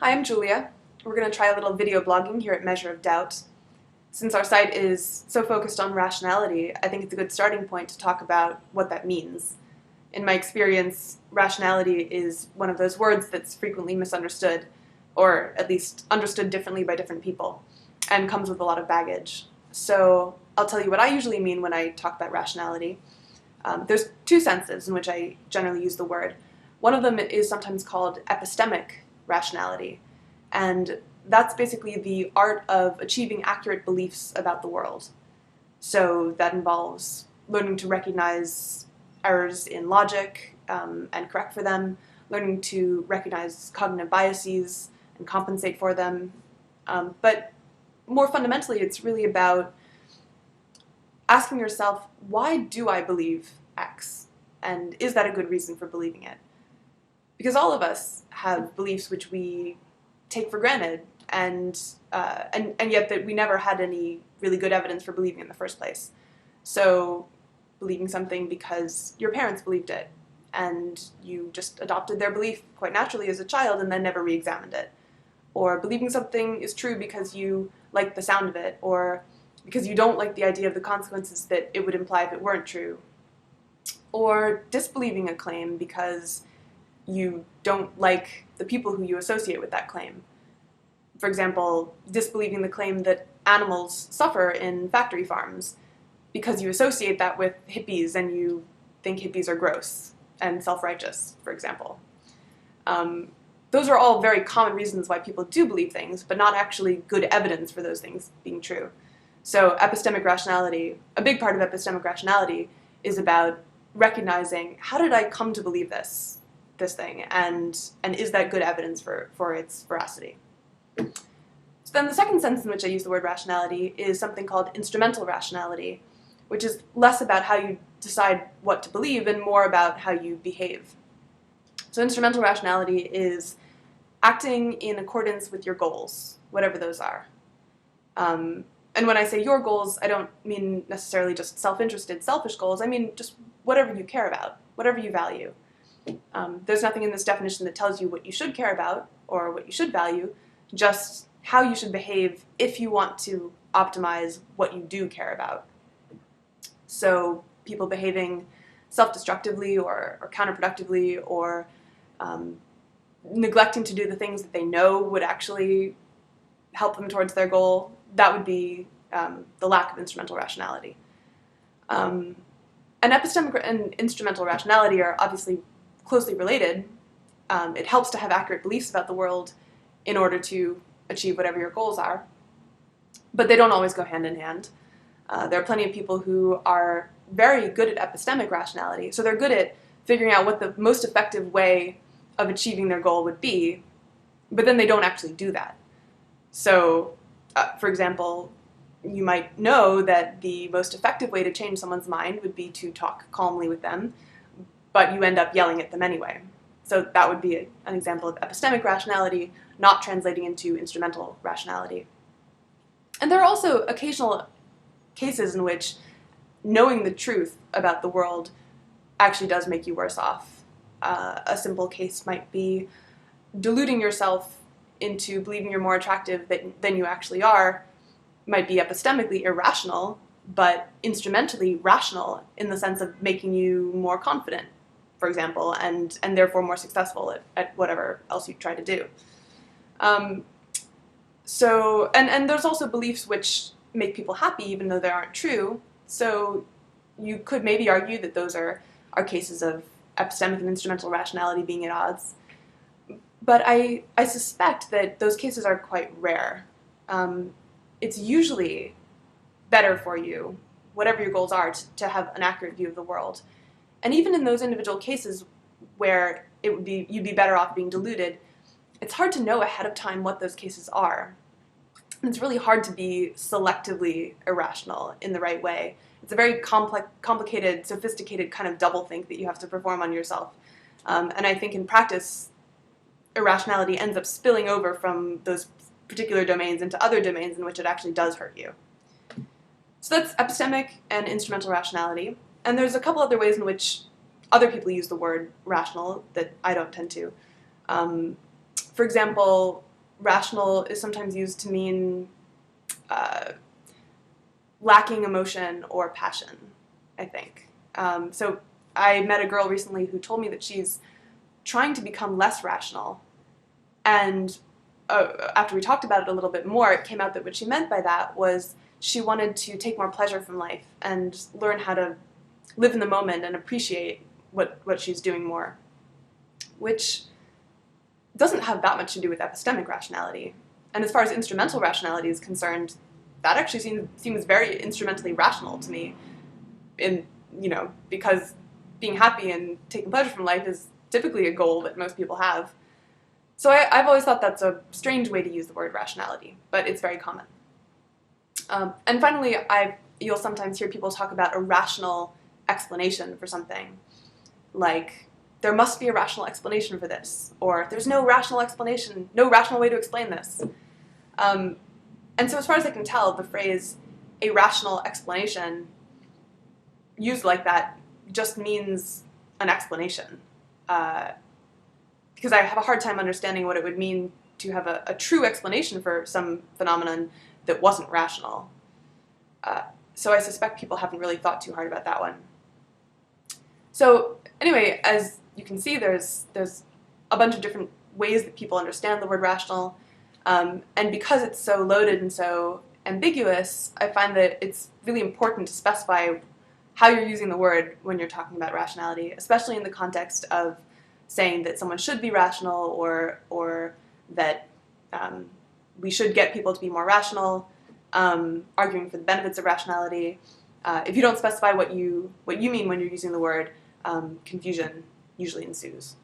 Hi, I'm Julia. We're going to try a little video blogging here at Measure of Doubt. Since our site is so focused on rationality, I think it's a good starting point to talk about what that means. In my experience, rationality is one of those words that's frequently misunderstood, or at least understood differently by different people, and comes with a lot of baggage. So I'll tell you what I usually mean when I talk about rationality. There's two senses in which I generally use the word. One of them is sometimes called epistemic rationality, and that's basically the art of achieving accurate beliefs about the world. So that involves learning to recognize errors in logic and correct for them, learning to recognize cognitive biases and compensate for them. But more fundamentally, it's really about asking yourself, why do I believe X? And is that a good reason for believing it? Because all of us have beliefs which we take for granted, and yet that we never had any really good evidence for believing in the first place. So believing something because your parents believed it, and you just adopted their belief quite naturally as a child and then never re-examined it. Or believing something is true because you like the sound of it, or because you don't like the idea of the consequences that it would imply if it weren't true. Or disbelieving a claim because you don't like the people who you associate with that claim. For example, disbelieving the claim that animals suffer in factory farms because you associate that with hippies and you think hippies are gross and self-righteous, for example. Those are all very common reasons why people do believe things, but not actually good evidence for those things being true. So epistemic rationality, a big part of epistemic rationality is about recognizing, how did I come to believe this thing, and is that good evidence for its veracity? So then the second sense in which I use the word rationality is something called instrumental rationality, which is less about how you decide what to believe and more about how you behave. So instrumental rationality is acting in accordance with your goals, whatever those are. And when I say your goals, I don't mean necessarily just self-interested, selfish goals. I mean just whatever you care about, whatever you value. There's nothing in this definition that tells you what you should care about or what you should value, just how you should behave if you want to optimize what you do care about. So people behaving self-destructively or counterproductively, or neglecting to do the things that they know would actually help them towards their goal, that would be the lack of instrumental rationality. And epistemic and instrumental rationality are obviously closely related. It helps to have accurate beliefs about the world in order to achieve whatever your goals are, but they don't always go hand in hand. There are plenty of people who are very good at epistemic rationality, so they're good at figuring out what the most effective way of achieving their goal would be, but then they don't actually do that. So, for example, you might know that the most effective way to change someone's mind would be to talk calmly with them, but you end up yelling at them anyway. So that would be an example of epistemic rationality not translating into instrumental rationality. And there are also occasional cases in which knowing the truth about the world actually does make you worse off. A simple case might be deluding yourself into believing you're more attractive than you actually are. Might be epistemically irrational, but instrumentally rational in the sense of making you more confident, for example, and therefore more successful at whatever else you try to do. So there's also beliefs which make people happy even though they aren't true. So you could maybe argue that those are cases of epistemic and instrumental rationality being at odds. But I suspect that those cases are quite rare. It's usually better for you, whatever your goals are, to have an accurate view of the world. And even in those individual cases where you'd be better off being deluded, it's hard to know ahead of time what those cases are. And it's really hard to be selectively irrational in the right way. It's a very complicated, sophisticated kind of doublethink that you have to perform on yourself. And I think in practice, irrationality ends up spilling over from those particular domains into other domains in which it actually does hurt you. So that's epistemic and instrumental rationality. And there's a couple other ways in which other people use the word rational that I don't tend to. For example, rational is sometimes used to mean lacking emotion or passion, I think. So I met a girl recently who told me that she's trying to become less rational, and after we talked about it a little bit more, it came out that what she meant by that was she wanted to take more pleasure from life and learn how to live in the moment and appreciate what she's doing more, which doesn't have that much to do with epistemic rationality. And as far as instrumental rationality is concerned, that actually seems very instrumentally rational to me, because being happy and taking pleasure from life is typically a goal that most people have. So I've always thought that's a strange way to use the word rationality, but it's very common. And finally, you'll sometimes hear people talk about a rational explanation for something, like, there must be a rational explanation for this, or there's no rational explanation, no rational way to explain this. And so as far as I can tell, the phrase a rational explanation used like that just means an explanation. Because I have a hard time understanding what it would mean to have a true explanation for some phenomenon that wasn't rational. So I suspect people haven't really thought too hard about that one. So anyway, as you can see, there's a bunch of different ways that people understand the word rational, and because it's so loaded and so ambiguous, I find that it's really important to specify how you're using the word when you're talking about rationality, especially in the context of saying that someone should be rational, or that we should get people to be more rational, arguing for the benefits of rationality. If you don't specify what you mean when you're using the word, confusion usually ensues.